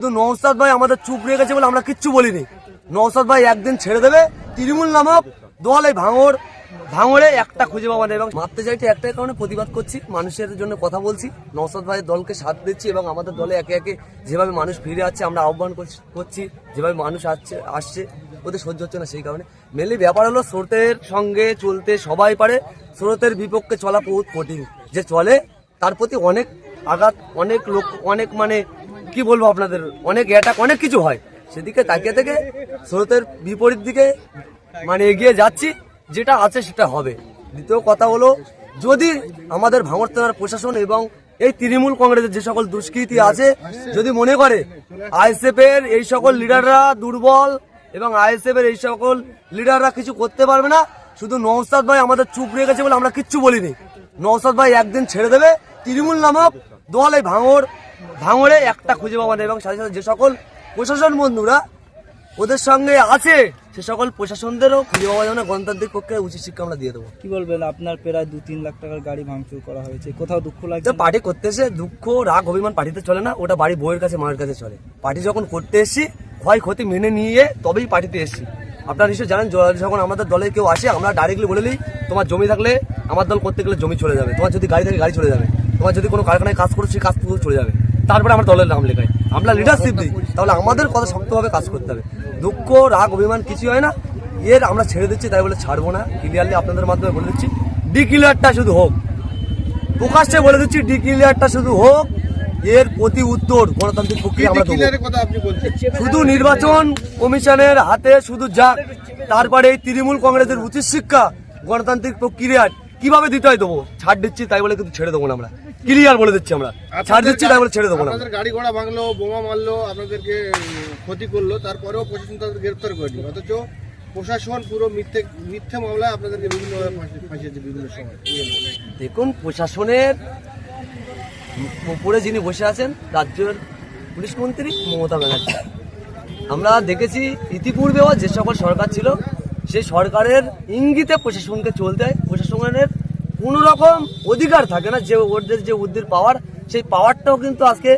কিন্তু নওশাদ ভাই আমাদের চুপ রেখেছে বলে আমরা কিচ্ছু বলিনি। নওশাদ ভাই একদিন ছেড়ে দেবে, তৃণমূল নামক দল এই ভাঙড়ে একটা খুঁজে পাওয়া নেই। এবং মারতে চাইতে একটাই কারণে প্রতিবাদ করছি, মানুষের জন্য কথা বলছি, নওশাদ ভাইয়ের দলকে সাথ দিচ্ছি এবং আমাদের দলে একে একে যেভাবে মানুষ ফিরে আসছে আমরা আহ্বান করছি, যেভাবে মানুষ আসছে ওদের সহ্য হচ্ছে না। সেই কারণে মেনলি ব্যাপার হলো স্রোতের সঙ্গে চলতে সবাই পারে, স্রোতের বিপক্ষে চলা বহুত কঠিন। যে চলে তার প্রতি অনেক আঘাত, অনেক লোক, অনেক মানে কি বলবো আপনাদের, অনেক অ্যাটাক, অনেক কিছু হয়। সেদিকে তাকিয়ে থেকে স্রোতের বিপরীত দিকে মানে এগিয়ে যাচ্ছি, যেটা আছে সেটা হবে। দ্বিতীয় কথা হলো, যদি আমাদের ভাঙড় থানার প্রশাসন এবং এই তৃণমূল কংগ্রেসের যে সকল দুষ্কৃতী আছে যদি মনে করে আইএসএফ এর এই সকল লিডাররা দুর্বল এবং আইএসএফ এর এই সকল লিডাররা কিছু করতে পারবে না, শুধু নওশাদ ভাই আমাদের চুপ রেখেছে বলে আমরা কিচ্ছু বলিনি। নওশাদ ভাই একদিন ছেড়ে দেবে, তৃণমূল নামক দল এই ভাঙড়ে একটা খুঁজে পাওয়া নেই। এবং সাথে সাথে যে সকল প্রশাসন বন্ধুরা ওদের সঙ্গে আছে সে সকল প্রশাসনদেরও খুঁজে পাওয়া যাবে না, গণতান্ত্রিক পক্ষে উচিত শিক্ষা আমরা দিয়ে দেবো। কি বলবেন, আপনার প্রায় 2-3 লাখ টাকার গাড়ি ভাঙচুর করা হয়েছে, কোথাও দুঃখ লাগছে? পার্টি করতেছে, দুঃখ রাগ অভিমান পার্টিতে চলে না, ওটা বাড়ি বউয়ের কাছে মায়ের কাছে চলে। পার্টি যখন করতে এসছি ক্ষয়ক্ষতি মেনে নিয়ে তবেই পার্টিতে এসছি। আপনারা নিশ্চয়ই জানেন, যখন আমাদের দলে কেউ আসে আমরা ডাইরেক্টলি বলে দিই, তোমার জমি থাকলে আমার দল করতে গেলে জমি চলে যাবে, তোমার যদি গাড়ি থাকে গাড়ি চলে যাবে, তোমার যদি কোনো কারখানায় কাজ করো সেই কাজ চলে যাবে, তারপরে আমার দলের নাম লেখাই, আমরা লিডারশিপ দিই। তাহলে আমাদের কথা শক্তভাবে কাজ করতে হবে। দুঃখ রাগ অভিমান কিছু হয় না, এর আমরা ছেড়ে দিচ্ছি, তাই বলে ছাড়বো না। ক্লিয়ারলি আপনাদের মাধ্যমে বলে দিচ্ছি, ডিক্লিয়ারটা শুধু হোক, প্রকাশ্যে বলে দিচ্ছি, ডিক্লিয়ারটা শুধু হোক, এর প্রতি উত্তর গণতান্ত্রিক প্রক্রিয়া আমরা দেবো। শুধু নির্বাচন কমিশনের হাতে শুধু যাক, তারপরে এই তৃণমূল কংগ্রেসের উচিত শিক্ষা গণতান্ত্রিক প্রক্রিয়া কিভাবে দিতে হয় দেবো। ছাড় দিচ্ছি তাই বলে কিন্তু ছেড়ে দেবো না, আমরা ক্লিয়ার বলে দিচ্ছি, আমরা ছাড় দিচ্ছি তাই বলে ছেড়ে দেবো না। গাড়ি ঘোড়া ভাঙলো, বোমা মারলো, আপনাদেরকে ক্ষতি করলো, তারপরেও প্রশাসন তাদের গ্রেফতার করেনি, অথচ প্রশাসন পুরো মিথ্যে মামলায় আপনাদেরকে বিভিন্নভাবে ফাঁসিয়েছে বিভিন্ন সময়। দেখুন, প্রশাসনের উপরে যিনি বসে আছেন রাজ্যের পুলিশ মন্ত্রী মমতা ব্যানার্জি, আমরা দেখেছি ইতিপূর্বেও যে সকল সরকার ছিল সেই সরকারের ইঙ্গিতে প্রশাসনকে চলতে হয়। প্রশাসনের কোনো রকম অধিকার থাকে না, যে ওদের যে উদ্দির পাওয়ার, সেই পাওয়ারটাও কিন্তু আজকে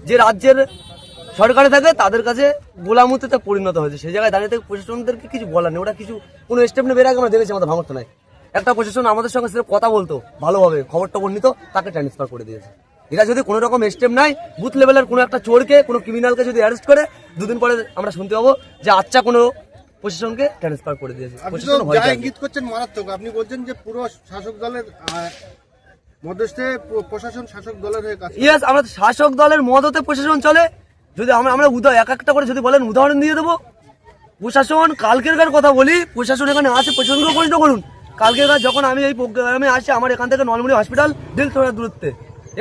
যে রাজ্যের সরকারে থাকে তাদের কাছে গোলামতিতে পরিণত হয়েছে। সেই জায়গায় দাঁড়িয়ে থেকে প্রশাসনদেরকে কিছু বলার নেই, ওরা কিছু কোনো স্টেপ নেবে। এর আগে আমরা দেখেছি আমাদের ভাঙড় থানায় একটা প্রশাসন আমাদের সঙ্গে সির্ফ কথা বলতো, ভালোভাবে খবর টবর নিত, তাকে ট্রান্সফার করে দিয়েছে। এরা যদি কোনো রকম স্টেপ নাই, বুথ লেভেলের কোনো একটা চোরকে, কোনো ক্রিমিনালকে যদি অ্যারেস্ট করে, দুদিন পরে আমরা শুনতে পাবো যে আচ্ছা কোনো প্রশাসনকে ট্রান্সফার করে দিয়েছে। ইঙ্গিত করছেন মারাত্মক, আপনি বলছেন যে পুরো শাসক দলের মধ্যস্থে প্রশাসন শাসক দলের হয়ে কাজ। ইয়েস, আমরা শাসক দলের মদতে প্রশাসন চলে। যদি আমরা এক একটা করে যদি বলেন উদাহরণ দিয়ে দেবো। প্রশাসন কালকের কথা বলি, প্রশাসন এখানে আছে, প্রশাসনকে প্রশ্ন করুন। কালকের যখন আমি এই প্রোগ্রামে আসি, আমার এখান থেকে নলমুড়ি হসপিটাল দিল থোড়া দূরত্বে,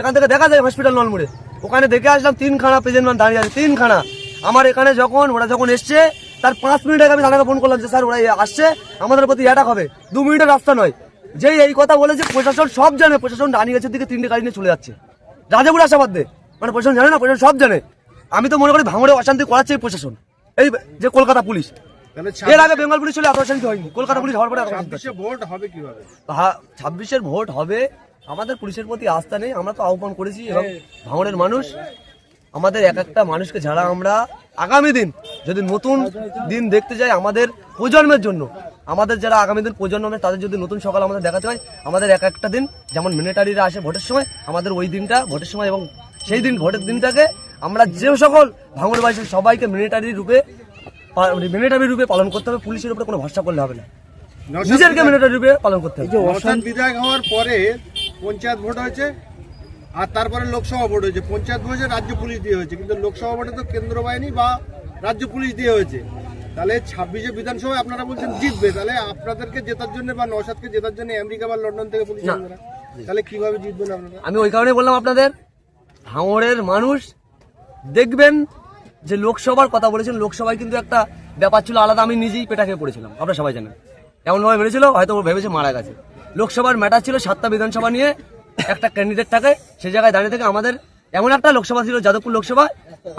এখান থেকে দেখা যায় হসপিটাল নলমুড়ে, ওখানে দেখে আসলাম 3খানা প্রেজেন্ট ম্যান দাঁড়িয়ে আছে, 3খানা। আমার এখানে ওরা যখন এসছে তার 5 মিনিট আগে আমি থানাকে ফোন করলাম যে স্যার ওরা আসছে, আমাদের প্রতি অ্যাটাক হবে, 2 মিনিটের রাস্তা নয়। যেই এই কথা বলেছে প্রশাসন সব জানে, প্রশাসন রানীগাছের দিকে 3টে গাড়ি নিয়ে চলে যাচ্ছে রাজাপুর আসাবাদ দিয়ে, মানে প্রশাসন জানে না, প্রশাসন সব জানে। আমি তো মনে করি ভাঙড়ে অশান্তি করাচ্ছে এই প্রশাসন, এই যে কলকাতা পুলিশ। এর আগে বেঙ্গল পুলিশ ছিল এত অশান্তি হয়নি, কলকাতা পুলিশ হওয়ার পরে 26শে ভোট হবে কিভাবে? 26এর ভোট হবে, আমাদের পুলিশের প্রতি আস্থা নেই, আমরা তো আহ্বান করেছি। এবং ভাঙড়ের মানুষ, আমাদের এক একটা মানুষকে যারা আমরা আগামী দিন যদি নতুন দিন দেখতে যাই আমাদের প্রজন্মের জন্য, আমাদের যারা আগামী দিন প্রজন্ম তাদের যদি নতুন সকাল আমাদের দেখাতে হয়, আমাদের এক একটা দিন যেমন মিলিটারিরা আসে ভোটের সময়, আমাদের ওই দিনটা ভোটের সময় এবং সেই দিন ভোটের দিনটাকে আমরা যে সকল ভাঙড়বাসীর সবাইকে মিলিটারি রূপে পালন করতে হবে। পুলিশের উপরে কোনো ভরসা করলে হবে না, নিজেরকে মিলিটারি রূপে পালন করতে হবে। বিধায়ক হওয়ার পরে পঞ্চায়েত ভোট হয়েছে, আর তারপরে লোকসভা ভোট হয়েছে। পঞ্চায়েত ভোটে রাজ্য পুলিশ দিয়ে হয়েছে, কিন্তু লোকসভা ভোটে তো কেন্দ্র বাহিনী বা রাজ্য পুলিশ দিয়ে হয়েছে। তাহলে 26শে বিধানসভায় আপনারা বলছেন জিতবে, তাহলে আপনাদেরকে জেতার জন্য বা নওশাদকে জেতার জন্য আমেরিকা বা লন্ডন থেকে পুলিশ আনবে, তাহলে কিভাবে জিতবেন আপনারা? আমি ওই কারণে বললাম আপনাদের, ভাঙড়ের মানুষ দেখবেন যে লোকসভার কথা বলেছেন, লোকসভায় কিন্তু একটা ব্যাপার ছিল আলাদা। আমি নিজেই পেটা খেয়ে পড়েছিলাম, আপনারা সবাই জানেন, এমনভাবে মেরেছিল হয়তো ভেবেছে মারা গেছে। লোকসভার ম্যাটার ছিল 7টা বিধানসভা নিয়ে একটা ক্যান্ডিডেট থাকে, সেই জায়গায় দাঁড়িয়ে থেকে আমাদের এমন একটা লোকসভা ছিল যাদবপুর লোকসভা,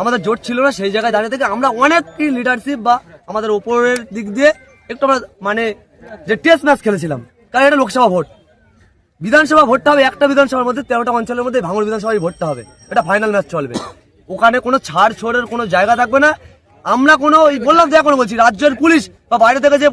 আমাদের জোট ছিল না, সেই জায়গায় দাঁড়িয়ে থেকে আমরা অনেক লিডারশিপ বা আমাদের ওপরের দিক দিয়ে একটু আমরা মানে যে টেস্ট ম্যাচ খেলেছিলাম। কারণ এটা লোকসভা ভোট, বিধানসভা ভোটটা হবে একটা বিধানসভার মধ্যে 13টা অঞ্চলের মধ্যে ভাঙড় বিধানসভায় ভোটটা হবে, এটা ফাইনাল ম্যাচ চলবে। ওখানে কোনো ছাড় ছোড়ের কোনো জায়গা থাকবে না। আমরা কোনো ওই বললাম যে এখন বলছি রাজ্যের পুলিশ বা বাইরে থেকে যে